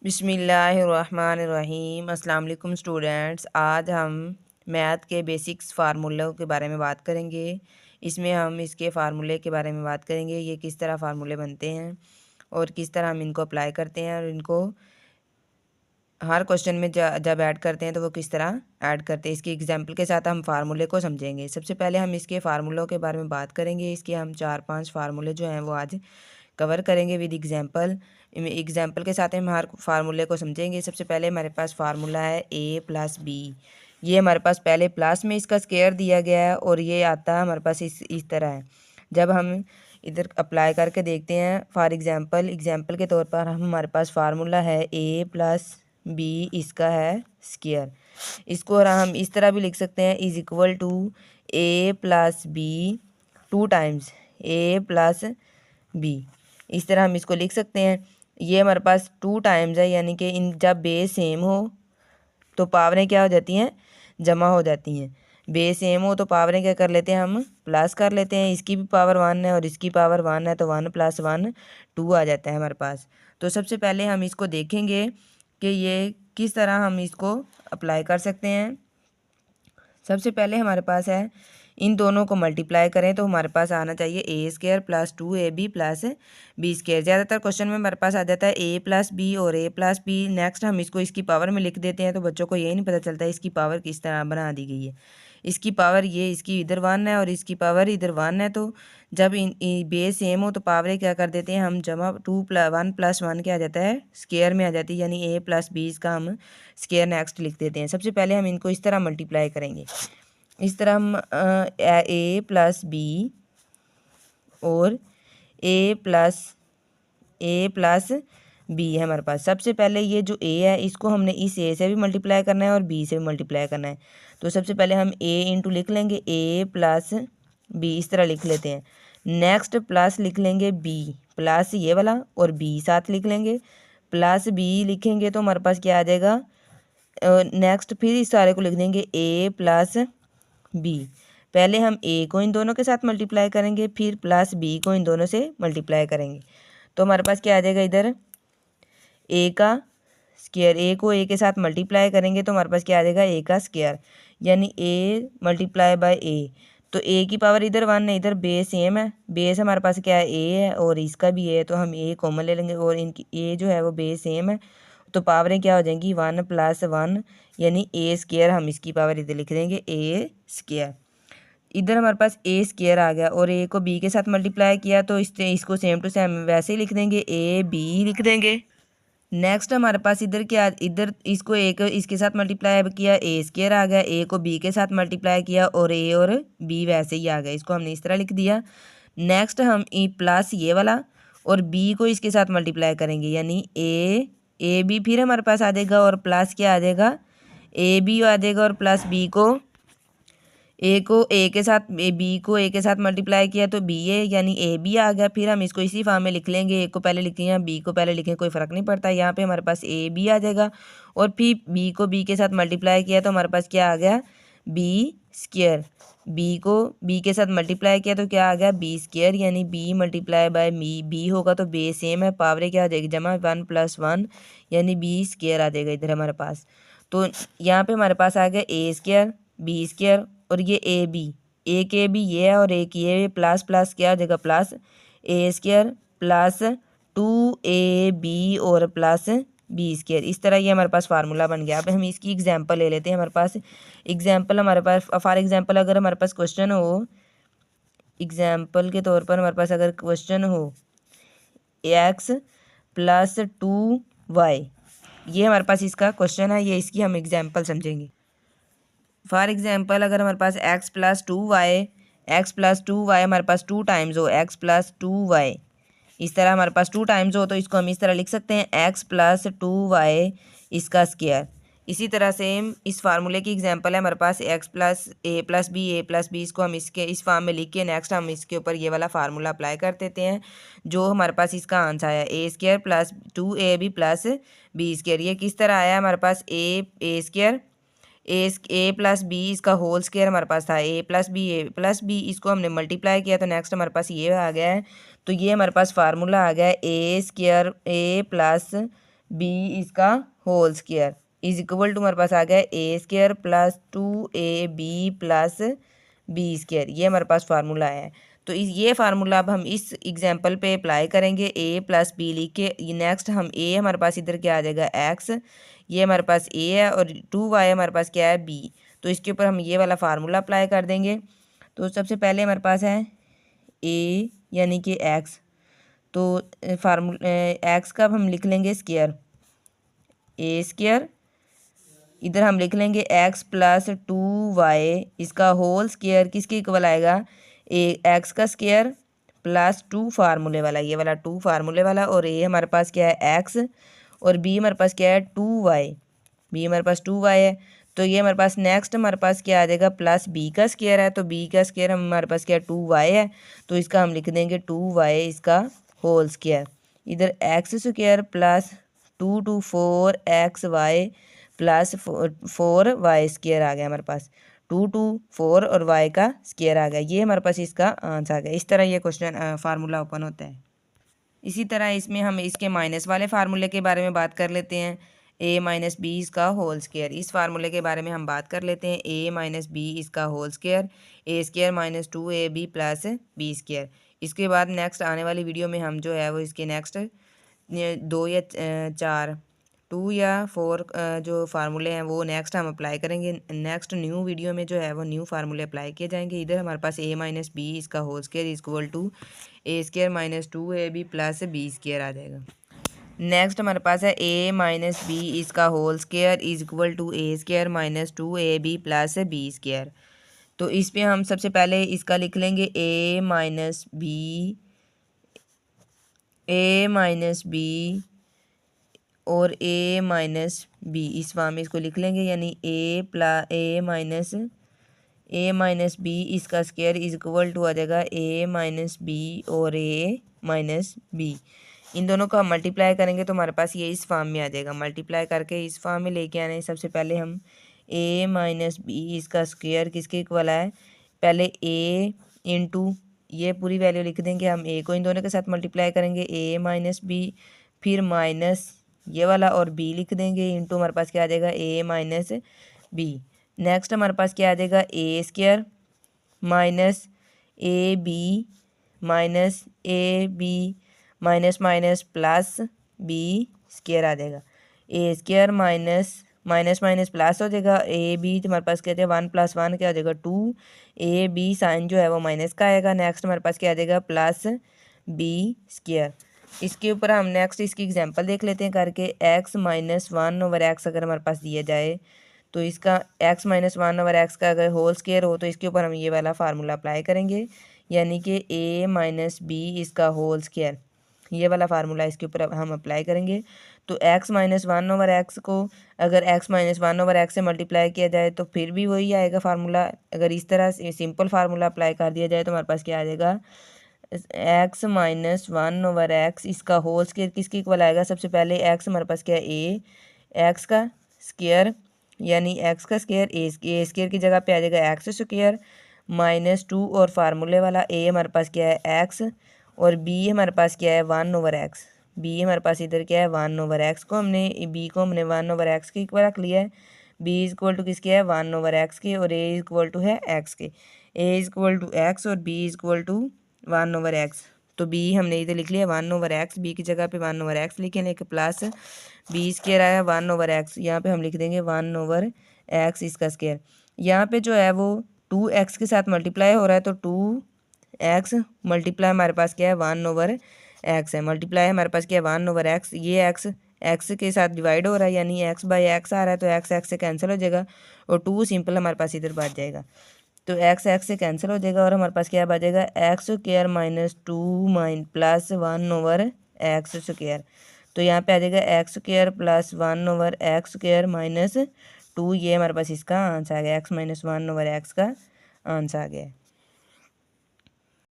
बिस्मिल्लाहिर्रहमानिर्रहीम। अस्सलाम वालेकुम स्टूडेंट्स। आज हम मैथ के बेसिक्स फार्मूलों के बारे में बात करेंगे। इसमें हम इसके फार्मूले के बारे में बात करेंगे, ये किस तरह फार्मूले बनते हैं और किस तरह हम इनको अप्लाई करते हैं और इनको हर क्वेश्चन में जब ऐड करते हैं तो वो किस तरह ऐड करते हैं। इसकी एग्जांपल के साथ हम फार्मूले को समझेंगे। सबसे पहले हम इसके फार्मूलों के बारे में बात करेंगे। इसके हम 4-5 फार्मूले जो हैं वो आज कवर करेंगे विद एग्जाम्पल के साथ हम हर फार्मूले को समझेंगे। सबसे पहले हमारे पास फार्मूला है a+b। ये हमारे पास पहले प्लस में इसका स्क्वायर दिया गया है और ये आता है हमारे पास इस तरह है। जब हम इधर अप्लाई करके देखते हैं फॉर एग्जाम्पल के तौर पर हमारे पास फार्मूला है a+b, इसका है स्क्वायर। इसको और हम इस तरह भी लिख सकते हैं is equal to a+b 2 times a+b। इस तरह हम इसको लिख सकते हैं। ये हमारे पास 2 टाइम्स है, यानी कि इन जब बेस सेम हो तो पावरें क्या हो जाती हैं, जमा हो जाती हैं। बेस सेम हो तो पावरें क्या कर लेते हैं, हम प्लस कर लेते हैं। इसकी भी पावर 1 है और इसकी पावर 1 है, तो 1 + 1 2 आ जाता है हमारे पास। तो सबसे पहले हम इसको देखेंगे कि ये किस तरह हम इसको अप्लाई कर सकते हैं। सबसे पहले हमारे पास है इन दोनों को मल्टीप्लाई करें तो हमारे पास आना चाहिए a² + 2ab + b²। ज़्यादातर क्वेश्चन में हमारे पास आ जाता है a+b और a+b। नेक्स्ट हम इसको इसकी पावर में लिख देते हैं तो बच्चों को यही नहीं पता चलता इसकी पावर किस तरह बना दी गई है। इसकी पावर ये इसकी इधर 1 है और इसकी पावर इधर 1 है, तो जब बेस सेम हो तो पावरें क्या कर देते हैं हम जमा। 1 + 1 क्या आ जाता है, स्क्वायर में आ जाती है, यानी a+b इसका हम स्क्वायर नेक्स्ट लिख देते हैं। सबसे पहले हम इनको इस तरह मल्टीप्लाई करेंगे। इस तरह हम a+b और a+b है हमारे पास। सबसे पहले ये जो a है इसको हमने इस a से भी मल्टीप्लाई करना है और b से भी मल्टीप्लाई करना है। तो सबसे पहले हम a इंटू लिख लेंगे a+b, इस तरह लिख लेते हैं। नेक्स्ट प्लस लिख लेंगे b, प्लस ये वाला और b साथ लिख लेंगे, प्लस b लिखेंगे तो हमारे पास क्या आ जाएगा। नेक्स्ट फिर इस सारे को लिख देंगे a+b। पहले हम a को इन दोनों के साथ मल्टीप्लाई करेंगे, फिर प्लस b को इन दोनों से मल्टीप्लाई करेंगे, तो हमारे पास क्या आ जाएगा इधर a का स्क्वायर। a को a के साथ मल्टीप्लाई करेंगे तो हमारे पास क्या आ जाएगा a का स्क्वायर, यानी a × a। तो a की पावर इधर 1 है, इधर बेस सेम है, बेस हमारे पास क्या है a है और इसका भी a है, तो हम a कॉमन ले लेंगे और इनकी a जो है वो बेस सेम है, तो पावरें क्या हो जाएंगी 1 + 1, यानी a² हम इसकी पावर इधर लिख देंगे a²। इधर हमारे पास a² आ गया और a को b के साथ मल्टीप्लाई किया तो इसको सेम टू सेम वैसे ही लिख देंगे, ab लिख देंगे। नेक्स्ट हमारे पास इधर क्या, इधर इसको a को इसके साथ मल्टीप्लाई किया, a² आ गया, a को b के साथ मल्टीप्लाई किया और a और b वैसे ही आ गया, इसको हमने इस तरह लिख दिया। नेक्स्ट हम प्लस ये वाला और b को इसके साथ मल्टीप्लाई करेंगे, यानी ab फिर हमारे पास आ जाएगा और प्लस क्या आ जाएगा, ab आ जाएगा और प्लस b को a को a के साथ b को a के साथ मल्टीप्लाई किया तो b है, यानी ab आ गया। फिर हम इसको इसी फॉर्म में लिख लेंगे, a को पहले लिखें या b को पहले लिखें, कोई फ़र्क नहीं पड़ता। यहाँ पे हमारे पास ab आ जाएगा और फिर b को b के साथ मल्टीप्लाई किया तो हमारे पास क्या आ गया, b²। b को b के साथ मल्टीप्लाई किया तो क्या आ गया, b², यानी b × b होगा तो बेस सेम है, पावरें क्या आ जाएगी जमा, 1 + 1, यानी b² आ जाएगा इधर हमारे पास। तो यहाँ पे हमारे पास आ गया a² b² और ये एक ए बी ये है और एक ये प्लस प्लस क्या आ जाएगा, प्लस a² + 2ab और प्लस b²। इस तरह ये हमारे पास फार्मूला बन गया। अब हम इसकी एग्जांपल ले लेते हैं। हमारे पास फॉर एग्जांपल अगर हमारे पास क्वेश्चन हो, एग्जांपल के तौर पर हमारे पास अगर क्वेश्चन हो x + 2y, ये हमारे पास इसका क्वेश्चन है, ये इसकी हम एग्जांपल समझेंगे। फॉर एग्जांपल अगर हमारे पास x + 2y हमारे पास 2 टाइम्स हो, x + 2y, इस तरह हमारे पास 2 टाइम्स हो तो इसको हम इस तरह लिख सकते हैं x + 2y इसका स्क्वायर। इसी तरह से इस फार्मूले की एग्जांपल है हमारे पास x + a+b इसको हम इसके इस फॉर्म में लिख के नेक्स्ट हम इसके ऊपर ये वाला फार्मूला अप्लाई कर देते हैं, जो हमारे पास इसका आंसर आया a² + 2ab + b²। ये किस तरह आया हमारे पास, a² a + b इसका होल स्क्वायर हमारे पास था, a + b इसको हमने मल्टीप्लाई किया तो नेक्स्ट हमारे पास ये आ गया है। तो ये हमारे पास फार्मूला आ गया है a² a + बी इसका whole square is equal to हमारे पास आ गया A square plus 2ab plus B square. ये हमारे पास फार्मूला है। तो ये फार्मूला अब हम इस एग्जांपल पे अप्लाई करेंगे। ए प्लस बी लिख के नेक्स्ट हम ए हमारे पास इधर क्या आ जाएगा एक्स, ये हमारे पास ए है और 2y हमारे पार्स क्या है बी। तो इसके ऊपर हम ये वाला फार्मूला अप्लाई कर देंगे। तो सबसे पहले हमारे पास है ए यानी कि एक्स, तो फार्मूला एक्स का अब हम लिख लेंगे स्क्वायर, ए स्क्वायर इधर हम लिख लेंगे एक्स प्लस 2y इसका होल स्क्वायर किसके इक्वल आएगा, ए एक्स का स्क्वायर प्लस 2 फार्मूले वाला, ये वाला 2 फार्मूले वाला, और ए हमारे पास क्या है एक्स और बी हमारे पास क्या है 2y, बी हमारे पास 2y है। तो ये हमारे पास नेक्स्ट हमारे पास क्या आ जाएगा प्लस बी का स्क्वायर है, तो बी का स्क्वायर हमारे पास क्या 2y है, तो इसका हम लिख देंगे 2y इसका होल स्क्वायर। इधर X square plus 2 2 4xy plus 4y square आ गया हमारे पास, 2 2 4 और y का स्क्वायर आ गया। ये हमारे पास इसका आंसर आ गया। इस तरह ये क्वेश्चन फार्मूला ओपन होता है। इसी तरह इसमें हम इसके माइनस वाले फार्मूले के बारे में बात कर लेते हैं, a माइनस बी इसका होल स्क्वायर। इस फार्मूले के बारे में हम बात कर लेते हैं, a माइनस बी इसका whole square, A square minus 2ab plus B square. इसके बाद नेक्स्ट आने वाली वीडियो में हम जो है वो इसके नेक्स्ट 2 या 4 2 या 4 जो फार्मूले हैं वो नेक्स्ट हम अप्लाई करेंगे। नेक्स्ट न्यू वीडियो में जो है वो न्यू फार्मूले अप्लाई किए जाएंगे। इधर हमारे पास a माइनस बी इसका whole square is equal to A square minus 2ab plus B square आ जाएगा। नेक्स्ट हमारे पास है a माइनस बी इसका whole square is equal to A square minus 2ab plus B square. तो इस पे हम सबसे पहले इसका लिख लेंगे a माइनस बी और a माइनस बी इस फॉर्म में इसको लिख लेंगे, यानी a माइनस बी इसका स्क्वायर इज इक्वल टू आ जाएगा a माइनस बी और a माइनस बी। इन दोनों को हम मल्टीप्लाई करेंगे तो हमारे पास ये इस फॉर्म में आ जाएगा। मल्टीप्लाई करके इस फॉर्म में लेके आने सबसे पहले हम a माइनस बी इसका स्क्वायर किसके इक्वल है, पहले a इंटू ये पूरी वैल्यू लिख देंगे, हम a को इन दोनों के साथ मल्टीप्लाई करेंगे a माइनस बी, फिर माइनस ये वाला और b लिख देंगे, इंटू हमारे पास क्या आ जाएगा a माइनस बी। नेक्स्ट हमारे पास क्या आ जाएगा A square minus A B minus minus plus B square आ जाएगा। A square minus minus plus हो जाएगा, ए बी तो हमारे पास क्या जाएगा 1 + 1 क्या हो जाएगा 2, ए बी साइन जो है वो माइनस का आएगा। नेक्स्ट हमारे पास क्या आ जाएगा प्लस बी स्क्वायर। इसके ऊपर हम नेक्स्ट इसकी एग्जांपल देख लेते हैं करके, x माइनस 1/x अगर हमारे पास दिया जाए तो इसका x माइनस 1/x का अगर होल स्क्वायर हो तो इसके ऊपर हम ये वाला फार्मूला अप्लाई करेंगे, यानी कि a माइनस बी इसका होल स्क्वायर, ये वाला फार्मूला इसके ऊपर हम अप्लाई करेंगे। तो x माइनस 1/x को अगर x माइनस 1/x से मल्टीप्लाई किया जाए तो फिर भी वही आएगा फार्मूला। अगर इस तरह से सिंपल फार्मूला अप्लाई कर दिया जाए तो हमारे पास क्या आ जाएगा x माइनस 1/x इसका होल स्क्वायर किसके इक्वल आएगा, सबसे पहले x हमारे पास क्या है a, x का स्क्वायर यानी x का स्क्वायर ए स्क्वायर की जगह पे आ जाएगा x स्क्वायर माइनस 2 और फार्मूले वाला a हमारे पास क्या है x और b हमारे पास क्या है 1/x, b हमारे पास इधर क्या है 1/x को हमने b को हमने 1/x के इक्वल रख लिया है। b इज इक्वल टू किसके है 1/x के और a इज इक्वल टू है x के, a is equal to x और b is equal to 1/x। तो b हमने इधर लिख लिया 1/x, b की जगह पे 1/x लिखे, लेके प्लस बी स्क्वायर आया 1/x, यहाँ पे हम लिख देंगे 1/x इसका स्क्वायर। यहाँ पे जो है वो 2x के साथ मल्टीप्लाई हो रहा है तो 2x मल्टीप्लाई हमारे पास क्या है 1/x है, मल्टीप्लाई हमारे पास क्या है 1/x, ये x के साथ डिवाइड हो रहा है यानी x/x आ रहा है तो x से कैंसिल हो जाएगा और 2 सिंपल हमारे पास इधर बच जाएगा। तो x से कैंसिल हो जाएगा और हमारे पास क्या बच जाएगा x square minus 2 plus 1/x square. तो यहाँ पे आ जाएगा x square plus 1/x square minus 2, ये हमारे पास इसका आंसर आ गया, x माइनस 1/x का आंसर आ गया है।